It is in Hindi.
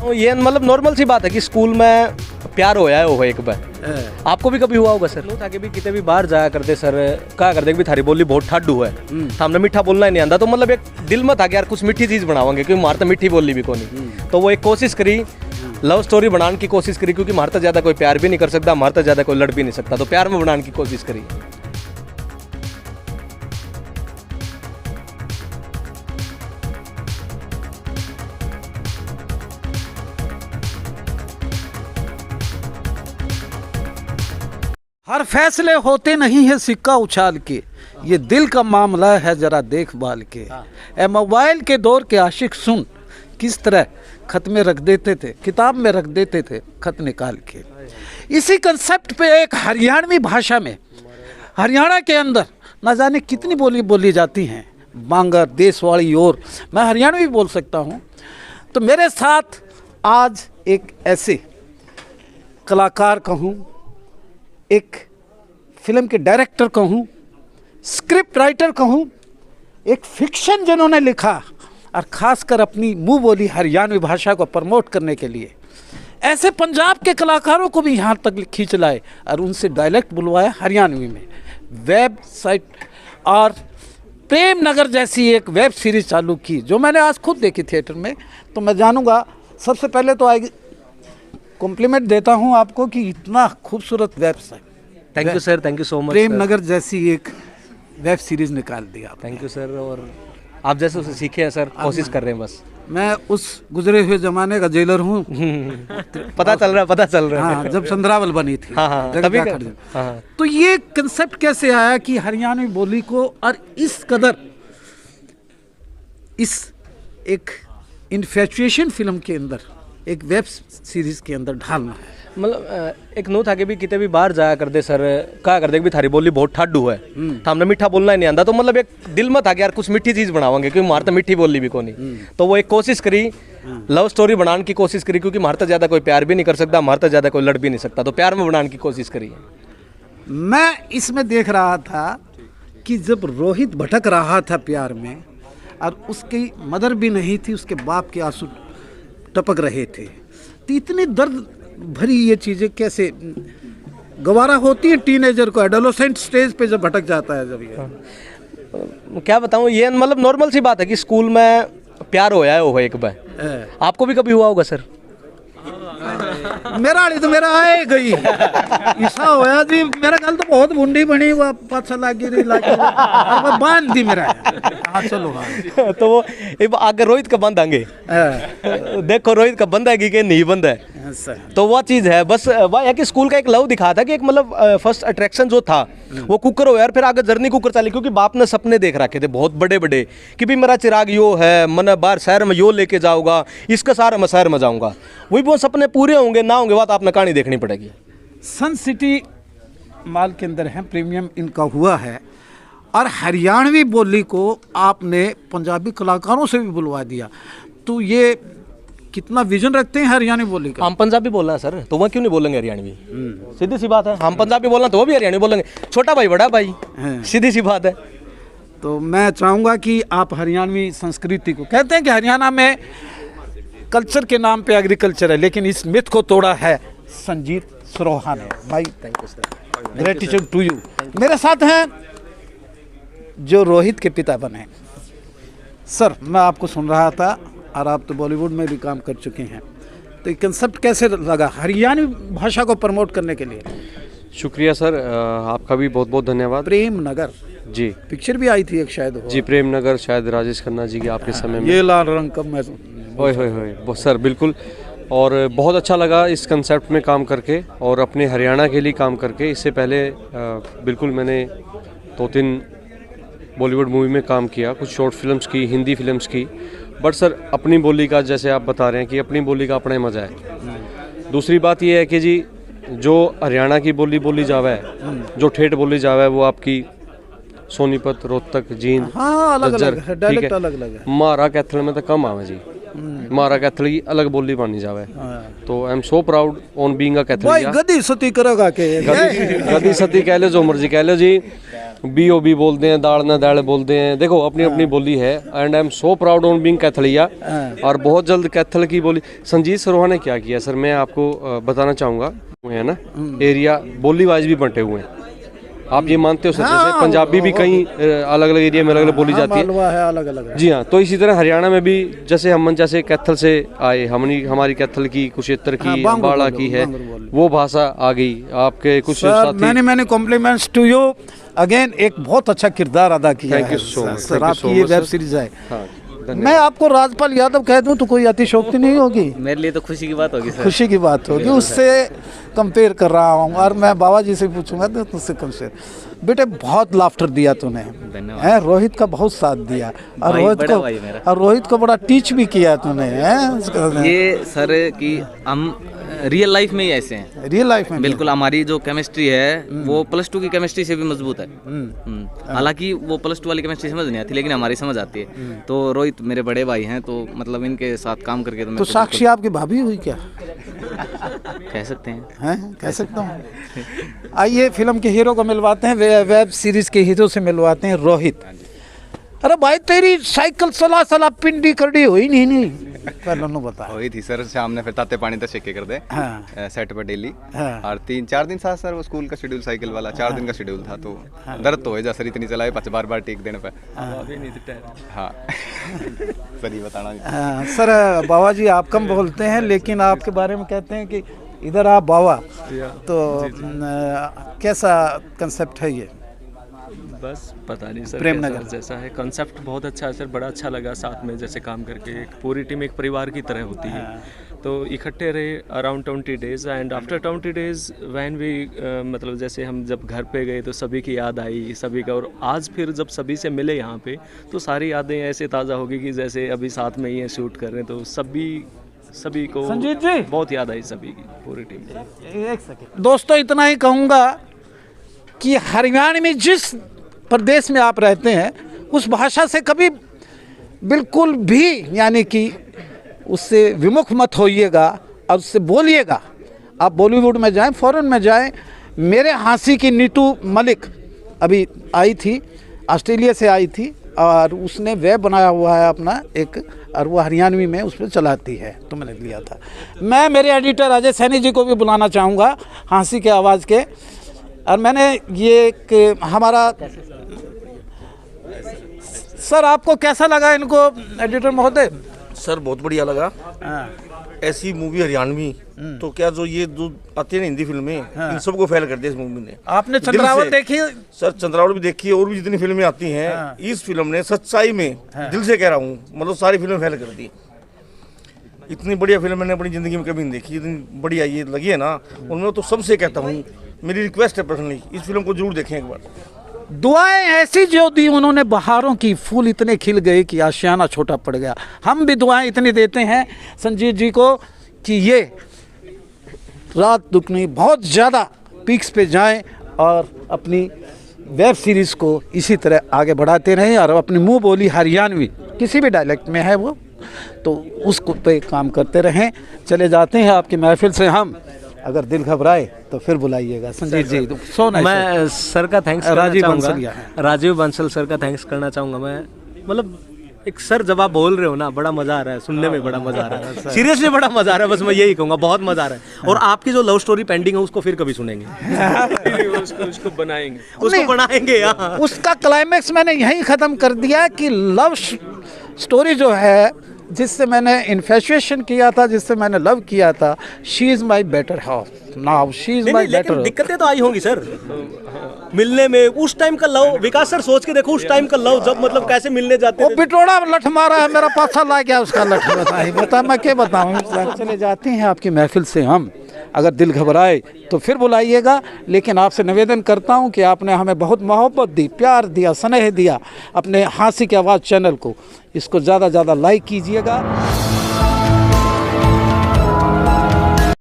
ये मतलब नॉर्मल सी बात है कि स्कूल में प्यार होया है वो एक बार। आपको भी कभी हुआ होगा सर? लोग आगे भी कितने भी बाहर जाया करते सर, कहा करते कि थारी बोली बहुत ठाडू है, हमने मीठा बोलना ही नहीं आंदा, तो मतलब एक दिल में था कि यार कुछ मीठी चीज़ बनावांगे क्योंकि मार तो मीठी बोली भी को नहीं। तो वो एक कोशिश करी, लव स्टोरी बनाने की कोशिश करी, क्योंकि मारता ज़्यादा कोई प्यार भी नहीं कर सकता, मारता ज़्यादा कोई लड़ भी नहीं सकता, तो प्यार में बनाने की कोशिश करी। हर फैसले होते नहीं है सिक्का उछाल के, ये दिल का मामला है जरा देखभाल के। ए मोबाइल के दौर के आशिक सुन, किस तरह खत में रख देते थे, किताब में रख देते थे खत निकाल के। इसी कंसेप्ट पे एक हरियाणवी भाषा में हरियाणा के अंदर ना जाने कितनी बोली बोली जाती हैं, बांगर, देशवाड़ी, और मैं हरियाणवी बोल सकता हूँ। तो मेरे साथ आज एक ऐसे कलाकार कहूँ, एक फिल्म के डायरेक्टर कहूँ, स्क्रिप्ट राइटर कहूँ, एक फिक्शन जिन्होंने लिखा और ख़ासकर अपनी मुँह बोली हरियाणवी भाषा को प्रमोट करने के लिए ऐसे पंजाब के कलाकारों को भी यहाँ तक खींच लाए और उनसे डायलेक्ट बुलवाया हरियाणवी में। वेब साइट और प्रेम नगर जैसी एक वेब सीरीज़ चालू की जो मैंने आज खुद देखी थिएटर में। तो मैं जानूँगा, सबसे पहले तो आएगी कॉम्प्लीमेंट देता हूं आपको कि इतना खूबसूरत website, thank you sir, thank you so much. Prem Nagar जैसी एक वेब सीरीज निकाल दी आप। थैंक यू सर, और आप जैसे उसे सीखे हैं सर, कोशिश कर रहे हैं बस। मैं उस गुजरे हुए जमाने का जेलर हूँ। पता चल रहा है। हाँ, जब संद्रावल बनी थी। हाँ, तभी हाँ। तो ये कंसेप्ट कैसे आया कि हरियाणवी बोली को और इस कदर इस एक इन्फेचुएशन फिल्म के अंदर, एक वेब सीरीज के अंदर ढालना है? मतलब एक नो था कि भी कितने भी बाहर जाया करते सर, कहा करते भी थारी बोली बहुत ठाडू है, हमने मीठा बोलना ही नहीं आंदा, तो मतलब एक दिल में था कि यार कुछ मीठी चीज़ बनावांगे क्योंकि मारता मीठी बोली भी को नहीं। तो वो एक कोशिश करी, लव स्टोरी बनाने की कोशिश करी, क्योंकि मारता ज़्यादा कोई प्यार भी नहीं कर सकता, मारता ज़्यादा कोई लड़ भी नहीं सकता, तो प्यार में बनाने की कोशिश करी। मैं इसमें देख रहा था कि जब रोहित भटक रहा था प्यार में और उसकी मदर भी नहीं थी, उसके बाप के आंसू टपक रहे थे, तो इतनी दर्द भरी ये चीज़ें कैसे गवारा होती है टीनेजर को, एडोलेसेंट स्टेज पे जब भटक जाता है जब ये। क्या बताऊँ, ये मतलब नॉर्मल सी बात है कि स्कूल में प्यार होया है वो एक बार। आपको भी कभी हुआ होगा सर? मेरा तो मेरा आए गई ऐसा होया जी, मेरा गल तो बहुत बुंडी बनी, वो पाछा लागी रही बांध दी मेरा। हाँ चलो हाँ। तो वो आगे रोहित का बंद आएंगे, देखो रोहित का बंद है कि नहीं बंद है, तो वो चीज़ है। बस वह है कि स्कूल का एक लव दिखा था कि एक मतलब फर्स्ट अट्रैक्शन जो था वो कुकर हो यार, फिर आगे जर्नी कुकर चली, क्योंकि बाप ने सपने देख रखे थे बहुत बड़े बड़े कि भी मेरा चिराग यो है, मैंने बाहर शहर में यो लेके जाऊंगा, इसका सारा मैं शहर में जाऊंगा, वही वो सपने पूरे होंगे ना होंगे बात आपने कहानी देखनी पड़ेगी। सन सिटी मॉल के अंदर है, प्रीमियम इनका हुआ है, और हरियाणवी बोली को आपने पंजाबी कलाकारों से भी बुलवा दिया, तो ये कितना विजन रखते हैं हरियाणवी बोली का? हम पंजाबी बोल रहे हैं सर, तो वह क्यों नहीं बोलेंगे हरियाणवी? सीधी सी बात है, हम पंजाबी बोल रहे हैं तो वो भी हरियाणवी बोलेंगे, छोटा भाई बड़ा भाई, सीधी सी बात है। तो मैं चाहूँगा कि आप हरियाणवी संस्कृति को, कहते हैं कि हरियाणा में कल्चर के नाम पे एग्रीकल्चर है, लेकिन इस मिथ को तोड़ा है संजीत सरोहा ने। भाई thank you sir, gratitude to you. मेरे साथ हैं जो रोहित के पिता बने। सर, मैं आपको सुन रहा था और आप तो बॉलीवुड में भी काम कर चुके हैं, तो ये कंसेप्ट कैसे लगा हरियाणवी भाषा को प्रमोट करने के लिए? शुक्रिया सर, आपका भी बहुत बहुत धन्यवाद। प्रेम नगर जी, पिक्चर भी आई थी एक शायद जी, प्रेम नगर शायद राजेश खन्ना जी की आपके समय में। ये लाल रंग का मैं होए सर, बिल्कुल। और बहुत अच्छा लगा इस कंसेप्ट में काम करके और अपने हरियाणा के लिए काम करके। इससे पहले बिल्कुल मैंने 2-3 बॉलीवुड मूवी में काम किया, कुछ शॉर्ट फिल्म्स की, हिंदी फिल्म्स की, बट सर अपनी बोली का, जैसे आप बता रहे हैं कि अपनी बोली का अपना ही मज़ा है। दूसरी बात ये है कि जी जो हरियाणा की बोली बोली जावा है, जो ठेठ बोली जावा है, वो आपकी सोनीपत, रोहतक, जींद, हाँ, अलग अलग है, डायलेक्ट है। अलग अलग है। मारा कैथल में तो कम आवे जी, मारा कैथल की अलग बोली मानी जावे। तो आई am so proud on being a Catholic. गदी सती करेगा के गदी सती कह लो, जो मर्जी कह लो जी, BOB बोलते हैं, दाड़ ना दाड़ बोलते हैं, देखो अपनी अपनी बोली है। And I am so proud on being Kaithaliya. और बहुत जल्द कैथल की बोली संजीत सरोहा ने क्या किया सर, मैं आपको बताना चाहूँगा, है ना, एरिया बोली वाइज भी बंटे हुए हैं। आप ये मानते हो सर? जैसे पंजाबी भी कहीं अलग अलग एरिया में अलग अलग बोली जाती है, अलग अलग। जी हाँ, तो इसी तरह हरियाणा में भी जैसे हम जैसे कैथल से आए, हमारी कैथल की, कुशेत्र की, अम्बाड़ा की है, वो भाषा आ गई। आपके कुछ साथी, मैंने कॉम्प्लीमेंट्स टू यू अगेन, एक बहुत अच्छा किरदार अदा किया। Thank you so much sir, आपकी ये वेब सीरीज है। हाँ, मैं आपको राजपाल यादव कह दूं तो कोई अतिशोक्ति नहीं होगी, मेरे लिए तो खुशी की बात होगी सर। खुशी की बात होगी, उससे कंपेयर कर रहा हूँ। और मैं बाबा जी से पूछूंगा तो तुझसे कंपेयर। बेटे बहुत लाफ्टर दिया तूने, है रोहित का बहुत साथ दिया, और रोहित को बड़ा टीच भी किया तूने, है ये सर कि हम रियल लाइफ में ही ऐसे हैं, रियल लाइफ में बिल्कुल। हमारी जो केमिस्ट्री है वो +2 की केमिस्ट्री से भी मजबूत है। हालांकि वो +2 वाली केमिस्ट्री समझ नहीं आती, लेकिन हमारी समझ आती है। तो रोहित मेरे बड़े भाई हैं, तो मतलब इनके साथ काम करके तो साक्षी आपकी भाभी हुई क्या? कह सकते हैं, कह सकता हूँ। आइए फिल्म के हीरो को मिलवाते हैं, वेब सीरीज के हीरो से मिलवाते हैं रोहित। अरे भाई तेरी साइकिल सला पिंडी करडी हुई नहीं पहले नो बता। हुई थी सर, शाम ने फिर ताते पानी तक चेक कर दे। हाँ। सेट पर डेली। हाँ। और 3-4 दिन साथ सर वो स्कूल का शेड्यूल साइकिल वाला 4 दिन का शेड्यूल था, तो दर्द तो हो जा सर, इतनी चलाए 5 बार टेक देने पे। हाँ सर ये बताना नहीं। सर बाबा जी आप कम बोलते हैं, लेकिन आपके बारे में कहते हैं कि इधर आप बाबा, तो कैसा कंसेप्ट है ये? बस पता नहीं सर, प्रेमनगर जैसा है कंसेप्ट बहुत अच्छा है सर, बड़ा अच्छा लगा साथ में जैसे काम करके। एक पूरी टीम एक परिवार की तरह होती है, तो इकट्ठे रहे around 20 days. And after 20 days when we मतलब जैसे हम जब घर पे गए तो सभी की याद आई, सभी का। और आज फिर जब सभी से मिले यहाँ पे, तो सारी यादें ऐसे ताज़ा होगी कि जैसे अभी साथ में ही हैं, शूट कर रहे हैं। तो सभी को संजीत जी बहुत याद आई, सभी की पूरी टीम को। एक सेकंड दोस्तों, इतना ही कहूँगा कि हरियाणा में जिस प्रदेश में आप रहते हैं, उस भाषा से कभी बिल्कुल भी यानी कि उससे विमुख मत होइएगा और उससे बोलिएगा। आप बॉलीवुड में जाएं, फॉरेन में जाएं। मेरे हाँसी की नीतू मलिक अभी आई थी, ऑस्ट्रेलिया से आई थी, और उसने वेब बनाया हुआ है अपना एक, और वो हरियाणवी में उस पर चलाती है, तो मैंने लिया था। मैं मेरे एडिटर अजय सैनी जी को भी बुलाना चाहूँगा, हाँसी के आवाज़ के। और मैंने ये हमारा सर, आपको कैसा लगा इनको एडिटर महोदय? सर बहुत बढ़िया लगा। ऐसी मूवी हरियाणवी तो क्या जो ये जो आती है ना हिंदी फिल्में, इन सबको फेल कर दिया इस मूवी ने। आपने चंद्रावत देखी? सर चंद्रावत भी देखी है, और भी जितनी फिल्में आती हैं, इस फिल्म ने सच्चाई में, दिल से कह रहा हूँ, मतलब सारी फिल्में फेल कर दी। इतनी बढ़िया फिल्म मैंने अपनी ज़िंदगी में कभी नहीं देखी, इतनी बढ़िया ये लगी है ना। उनमें तो सबसे कहता हूँ, मेरी रिक्वेस्ट है पर्सनली, इस फिल्म को जरूर देखें एक बार। दुआएं ऐसी जो दी उन्होंने बहारों की, फूल इतने खिल गए कि आशियाना छोटा पड़ गया। हम भी दुआएं इतनी देते हैं संजीत जी को कि ये रात दुगनी बहुत ज़्यादा पीक्स पे जाएं, और अपनी वेब सीरीज़ को इसी तरह आगे बढ़ाते रहें, और अपनी मुंह बोली हरियाणवी किसी भी डायलेक्ट में है वो, तो उसको पे काम करते रहें। चले जाते हैं आपकी महफिल से हम, अगर दिल घबराए तो फिर बुलाइएगा। संजीत जी मैं सर का थैंक्स करना राजीव चाहूँगा, राजीव बंसल सर का थैंक्स करना चाहूँगा मैं। मतलब एक सर जब आप बोल रहे हो ना, बड़ा मज़ा आ रहा है सुनने में, बड़ा मज़ा आ रहा है, सीरियसली बड़ा मज़ा आ रहा है। बस मैं यही कहूँगा, बहुत मज़ा आ रहा है। और आपकी जो लव स्टोरी पेंडिंग है उसको फिर कभी सुनेंगे, उसको बनाएंगे, उसको बनाएंगे। उसका क्लाइमैक्स मैंने यहीं ख़त्म कर दिया कि लव स्टोरी जो है, जिससे मैंने इन्फेचुएशन किया था, जिससे मैंने लव किया था, she is my better half now, she is my better. दिक्कतें तो आई होंगी सर मिलने में, उस टाइम का लव। विकास सर सोच के देखो उस टाइम का लव, जब मतलब कैसे मिलने जाते थे। बिटोड़ा लठ मारा है, मेरा पासा ला गया उसका लठ। बता मैं क्या बताऊँ। चले जाते हैं आपकी महफिल से हम, अगर दिल घबराए तो फिर बुलाइएगा। लेकिन आपसे निवेदन करता हूं कि आपने हमें बहुत मोहब्बत दी, प्यार दिया, स्नेह दिया अपने हाँसी की आवाज़ चैनल को, इसको ज़्यादा लाइक कीजिएगा।